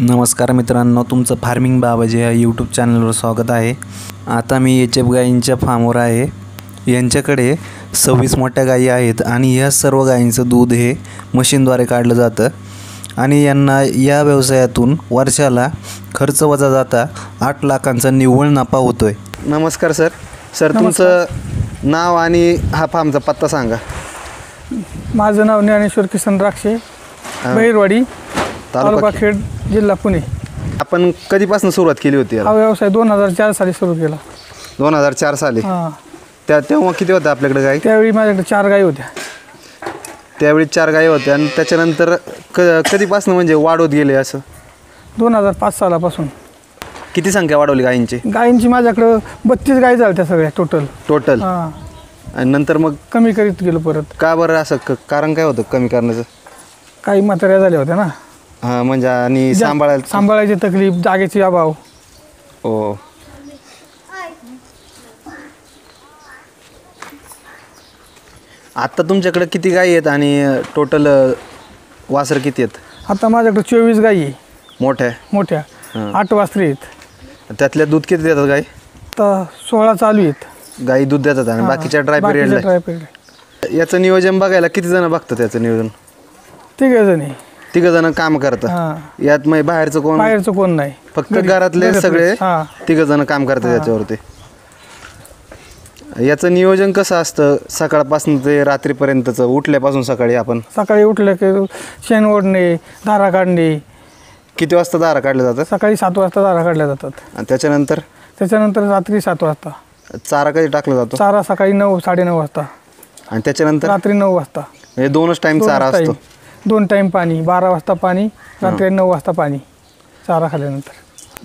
नमस्कार मित्रांनो, तुमचं फार्मिंग बाबाजी या यूट्यूब चॅनलवर स्वागत आहे। आता मी एचएफ गायींच्या फार्मवर आहे। यांच्याकडे 26 मोठ्या गायी आहेत आणि या सर्व गायींचं दूध हे मशीनद्वारे काढलं जातं आणि यांना या व्यवसायातून वर्षाला खर्च वजा जाता 8 लाखांचा निव्वळ नफा होतोय। नमस्कार सर, तुमचं नाव आणि हा फार्मचा पत्ता सांगा। माझं नाव ज्ञानेश्वर किसन राक्षे, बहिरवाडी, तालुका खेड, जिल्हा पुणे। आपण कधीपासून सुरुवात केली होती? हा व्यवसाय 2004 साली सुरू केला। 2004 साली? हां। तेव्हा किती होत्या आपल्याकडे गाई? त्यावेळी माझ्याकडे 4 गाई होत्या। त्यावेळी 4 गाई होत्या आणि त्याच्यानंतर कधीपासून म्हणजे वाढवत गेले असं? 2005 सालापासून। किती संख्या वाढवली गायींची? गायींची माझ्याकडे 32 गायी झाल्या सगळ्या टोटल। हां। आणि नंतर मग कमी करीत गेलो परत। का बरं असं कारण काय होतं कमी करण्याचं? काही म्हाताऱ्या झाल्या होत्या ना। हां, म्हणजे आणि सांभाळायची तकलीफ, जागेची अभाव। हो। आता तुमच्याकडे किती गायी आहेत आणि टोटल वासर किती आहेत? आता माझ्याकडे 24 गायी आहे। मोठ्या 8 वासरे आहेत। त्यातल्या दूध किती देतात गाई? तर 16 चालू आहेत गाई दूध देतात आणि बाकीच्या ड्राय पिरियडला याचं नियोजन बघायला किती जण बघतात? त्याचं नियोजन 3 जण काम करतात यात? मग बाहेरचं कोण नाही, फक्त घरातले सगळे 3 जण काम करतात याच्यावरती। याचं नियोजन कसं असतं सकाळपासून ते रात्रीपर्यंतचं? उठल्यापासून सकाळी उठलं की शेण ओढणे, धारा काढणे। किती वाजता धारा काढल्या जातात? सकाळी 7 वाजता धारा काढल्या जातात आणि त्याच्यानंतर रात्री 7 वाजता। चारा कधी टाकला जातो? चारा सकाळी 9 साडेनऊ वाजता आणि त्याच्यानंतर रात्री 9 वाजता। हे 2च टाइम चारा असतो? 2 टाइम पाणी, 12 वाजता पाणी, रात्री 9 वाजता पाणी चारा खाल्ल्यानंतर।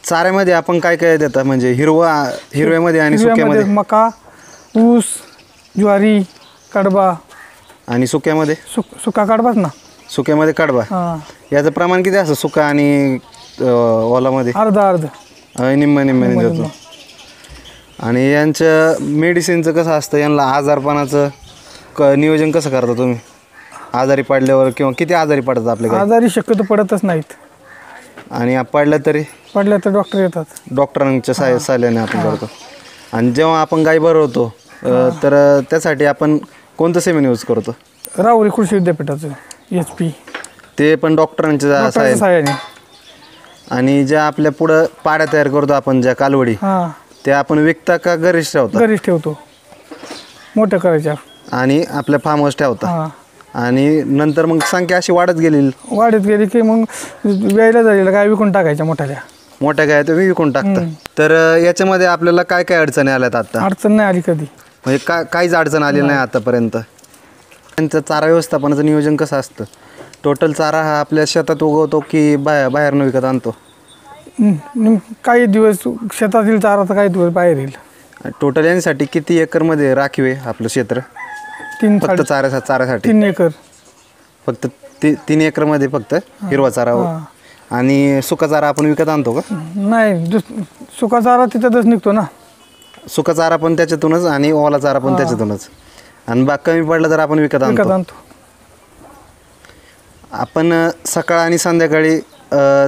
चाऱ्यामध्ये आपण काय काय देतात म्हणजे हिरव्यामध्ये आणि सुक्यामध्ये? मका, ऊस, ज्वारी, कडबा। आणि सुक्यामध्ये? सुका कडबाच ना। सुक्यामध्ये कडबा। याचं प्रमाण किती असतं सुका आणि ओलामध्ये? अर्ध निम्म देतो। आणि यांचं मेडिसिनचं कसं असतं? यांना आजारपणाचं नियोजन कसं करता तुम्ही? आजारी पडल्यावर किंवा किती आजारी पडतात आपल्या? आजारी शक्यतो पडतच नाहीत आणि पडल्या तर डॉक्टर येतात। डॉक्टरांच्या सहाय्याने आपण करतो। आणि जेव्हा आपण गाय भरवतो तर त्यासाठी आपण कोणतं सेमेन यूज करतो? राहुरी कृषी विद्यापीठाचं HP। ते पण डॉक्टरांच्या सहाय्याने? आणि ज्या आपल्या पुढं पाड्या तयार करतो आपण, ज्या कालवडी, त्या आपण विकता का घरीच ठेवतो? घरीच ठेवतो, मोठ्या करायच्या आणि आपल्या फार्म हाऊस ठेवता। आणि नंतर मग संख्या अशी वाढत गेली की मग वेळेला झालेलं गाय विकून टाकायच्या। मोठ्या गाय तुम्ही विकून टाकता। तर याच्यामध्ये आपल्याला काय काय अडचणी आल्यात? आता अडचण नाही आली कधी, म्हणजे काहीच अडचण आली नाही आतापर्यंत। त्यांचं चारा व्यवस्थापनाचं नियोजन कसं असतं? टोटल चारा हा आपल्या शेतात उगवतो की बाहेरनं विकत आणतो? काही दिवस शेतातील चारा तर काही दिवस बाहेर येईल। टोटल यांसाठी किती एकरमध्ये राखीव आहे आपलं क्षेत्र? 3 फक्त चाऱ्यासाठी? 3 एकर फक्त 3 एकरमध्ये फक्त हिरवा चारा आणि सुका चारा आपण विकत आणतो का? नाही, सुका चारा तिथंच निघतो ना। सुका चारा पण त्याच्यातूनच आणि ओला चारा पण त्याच्यातूनच, आणि बाग कमी पडला तर आपण विकत आणतो। आपण सकाळ आणि संध्याकाळी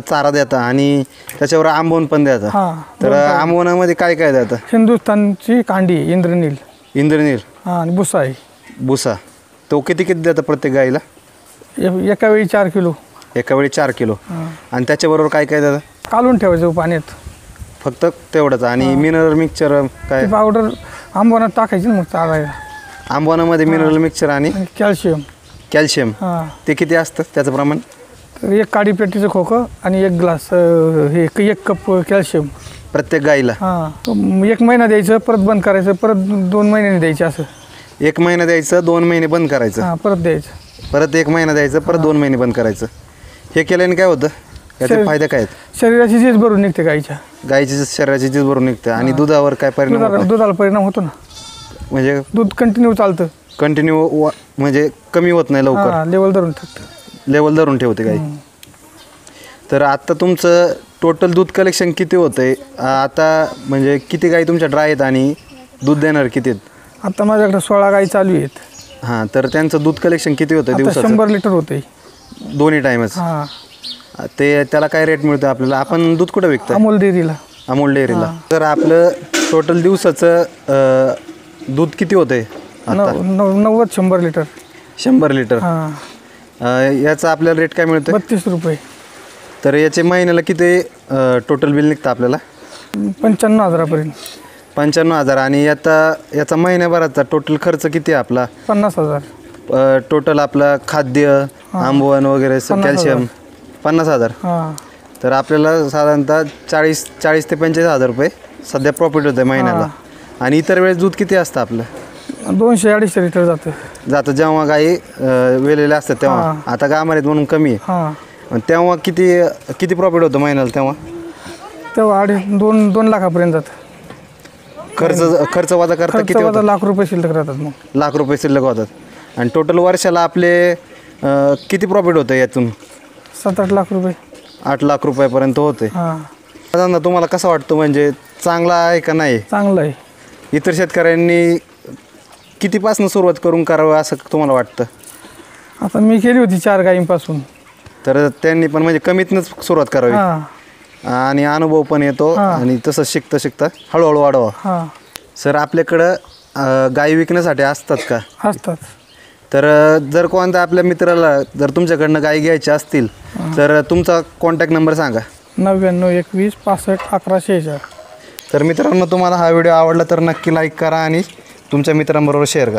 चारा देता आणि त्याच्यावर आंबवण पण देता। तर आंबवणामध्ये काय काय देतं? हिंदुस्थानची कांडी, इंद्रनील आणि भुसा। तो किती देतं प्रत्येक गाईला? एका वेळी 4 किलो। एका वेळी 4 किलो। आणि त्याच्याबरोबर काय काय देतं? कालून ठेवायचं पाण्यात फक्त तेवढंच। आणि मिनरल मिक्सचर काय? पावडर आंबवणात टाकायची मग चारायला। आंबवणामध्ये मिनरल मिक्सचर आणि कॅल्शियम ते किती असतं त्याचं प्रमाण? तर 1 काडी पेटीचं खोकं आणि 1 ग्लास, हे 1 कप कॅल्शियम प्रत्येक गाईला। 1 महिना द्यायचं, परत बंद करायचं, परत 2 महिन्यांनी द्यायचं। असं 1 महिना द्यायचं, 2 महिने बंद करायचं, परत द्यायचं, परत 1 महिना द्यायचं, परत 2 महिने बंद करायचं। हे केल्याने काय होतं? याचे फायदे काय आहेत? शरीराची झीज भरून निघते गायची शरीराची झीज भरून निघते। आणि दुधावर काय परिणाम? दुधाला परिणाम होतो ना, म्हणजे दूध कंटिन्यू चालतं, कंटिन्यू म्हणजे कमी होत नाही लवकर, लेवल धरून ठेवते गाई। तर आता तुमचं टोटल दूध कलेक्शन किती होतंय आता? म्हणजे किती गाई तुमच्या ड्राय आहेत आणि दूध देणार किती आहेत? आता माझ्याकडे 16 गाई चालू आहेत। तर त्यांचं दूध कलेक्शन किती होतं दिवसाचं? 100 लिटर होते दोन्ही टाइमच। ते त्याला काय रेट मिळतो आपल्याला? आपण दूध कुठं विकतो? अमूल डेअरीला. अमूल डेअरीला. तर आपलं टोटल दिवसाचं दूध किती होतंय आता? 90-100 लिटर. 100 लिटर. हां. याचा आपल्याला रेट काय मिळतो? 32 रुपये. तर याचे महिन्याला किती टोटल बिल निघतं आपल्याला? 95,000पर्यंत. 95,000. आणि याचा महिन्याभराचा टोटल खर्च किती आहे आपला? 50,000. टोटल आपला खाद्य, आंबवण वगैरे कॅल्शियम 50,000. हां. तर आपल्याला साधारणतः 40 ते 45,000 रुपये सध्या प्रॉफिट होतं आहे महिन्याला. आणि इतर वेळेस दूध किती असतं आपलं? 200-250 लिटर जातं जेव्हा गाई वेलेल्या असतात तेव्हा. आता गामारीत म्हणून कमी आहे. हां. तेव्हा किती प्रॉफिट होतं महिन्याला तेव्हा? 2 लाखापर्यंत जातं. खर्च वजा करता किती होतं? लाख रुपये शिल्लक राहतात. मग लाख रुपये शिल्लक होतात. आणि टोटल वर्षाला आपले किती प्रॉफिट होतं यातून? 7-8 लाख रुपये. 8 लाख रुपयापर्यंत होते. हां. तुम्हाला कसं वाटतं, म्हणजे चांगला आहे का नाही? चांगलं आहे. इतर शेतकऱ्यांनी कितीपासून सुरुवात करून करावं असं तुम्हाला वाटतं? आता मी केली होती 4 गायींपासून. तर त्यांनी पण म्हणजे कमीतनंच सुरुवात करावी. हां. आणि अनुभव पण येतो. आणि तसं शिकता हळूहळू वाढवा. हां. सर, आपल्याकडं गाई विकण्यासाठी असतात का? असतात. तर जर कोणत्या आपल्या मित्राला जर तुमच्याकडनं गाई घ्यायच्या असतील तर तुमचा कॉन्टॅक्ट नंबर सांगा. 9921651146. तर मित्रांनो, तुम्हाला हा व्हिडिओ आवडला तर नक्की लाईक करा आणि तुमच्या मित्रांबरोबर शेअर करा.